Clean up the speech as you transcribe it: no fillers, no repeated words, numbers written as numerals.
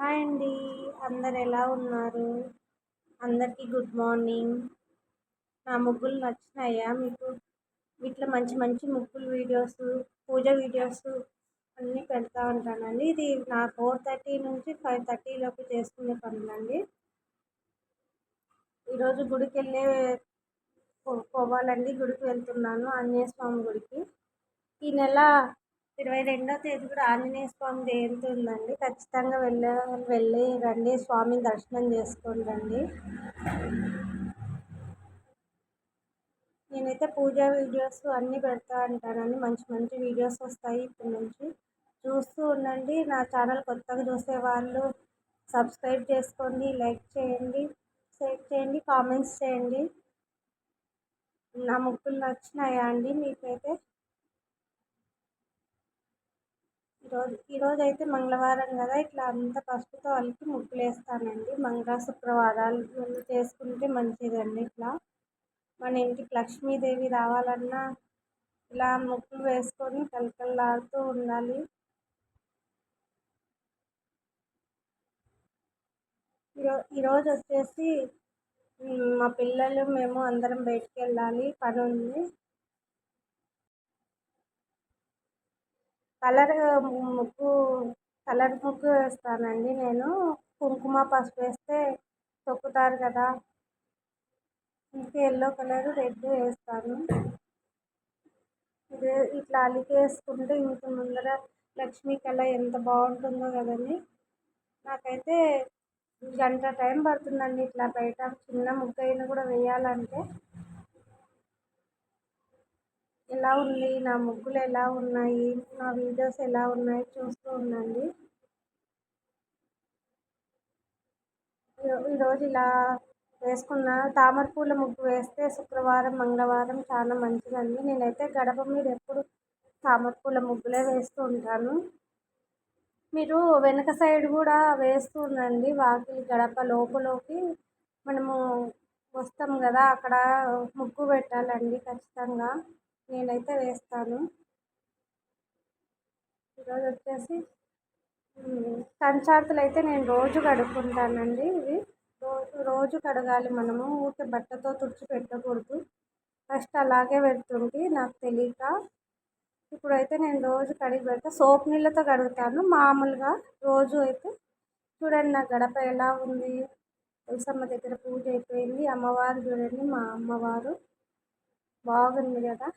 Hi అండి. అందరు ఎలా ఉన్నారు? అందరికీ గుడ్ మార్నింగ్. నా ముగ్గులు నచ్చినాయా మీకు? వీటిలో మంచి మంచి ముగ్గులు వీడియోస్, పూజ వీడియోస్ అన్నీ పెడతా ఉంటానండి. ఇది నా 4:30 నుంచి 5:30 లోపు చేసుకునే పనులండి. ఈరోజు గుడికి పోవాలండి. గుడికి వెళ్తున్నాను, ఆంజనేయ స్వామి గుడికి. ఈ నెల 22వ తేదీ కూడా ఆంజనేయ స్వామి జయంతి ఉందండి. ఖచ్చితంగా వెళ్ళి రండి, స్వామి దర్శనం చేసుకొని రండి. నేనైతే పూజా వీడియోస్ అన్నీ పెడతా ఉంటానండి. మంచి మంచి వీడియోస్ వస్తాయి ఇప్పటి నుంచి. చూస్తూ ఉండండి. నా ఛానల్ కొత్తగా చూసే వాళ్ళు సబ్స్క్రైబ్ చేసుకోండి, లైక్ చేయండి, షేర్ చేయండి, కామెంట్స్ చేయండి. నా ముగ్గులు నచ్చినాయా అండి మీకైతే? ఈరోజు అయితే మంగళవారం కదా, ఇట్లా అంత పసుపుతో అలికి ముగ్గులు వేస్తానండి. శుక్రవారాలు చేసుకుంటే మంచిదండి. ఇట్లా మన ఇంటికి లక్ష్మీదేవి రావాలన్నా ఇలా ముగ్గులు వేసుకొని కలకలలాడుతూ ఉండాలి. ఈరోజు వచ్చేసి మా పిల్లలు మేము అందరం బయటికి వెళ్ళాలి, పని ఉంది. కలర్ ముగ్గు వేస్తానండి నేను. కుంకుమ పసుపు వేస్తే తొక్కుతారు కదా, ఇంకా ఎల్లో కలర్, రెడ్ వేస్తాను. ఇట్లా అలికేసుకుంటే ఇంటి ముందర లక్ష్మీ కళ ఎంత బాగుంటుందో కదండి. నాకైతే గంట టైం పడుతుందండి ఇట్లా బయట చిన్న ముగ్గు అయినా కూడా వేయాలంటే. ఎలా ఉంది నా ముగ్గులు, ఎలా ఉన్నాయి నా వీడియోస్, ఎలా ఉన్నాయి చూస్తూ ఉండండి. ఈరోజు ఇలా వేసుకున్న తామర పూల ముగ్గు వేస్తే శుక్రవారం, మంగళవారం చాలా మంచిదండి. నేనైతే గడప మీద ఎప్పుడు తామర పూల ముగ్గులే వేస్తూ ఉంటాను. మీరు వెనక సైడ్ కూడా వేస్తూ ఉండండి. వాకిలి గడప లోపలికి మనము వస్తాం కదా, అక్కడ ముగ్గు పెట్టాలండి ఖచ్చితంగా. నేనైతే వేస్తాను. ఈరోజు వచ్చేసి కంచార్తులు అయితే నేను రోజు కడుక్కుంటానండి. ఇవి రోజు కడగాలి మనము, ఊరికే బట్టతో తుడిచి పెట్టకూడదు. ఫస్ట్ అలాగే పెడుతుంది నాకు తెలియక. ఇప్పుడైతే నేను రోజు కడిగి పెడతా, సోప్ నీళ్ళతో కడుగుతాను మామూలుగా. రోజు అయితే చూడండి నా గడప ఎలా ఉంది. తులసమ్మ దగ్గర పూజ అయిపోయింది. అమ్మవారు చూడండి, మా అమ్మవారు బాగుంది కదా.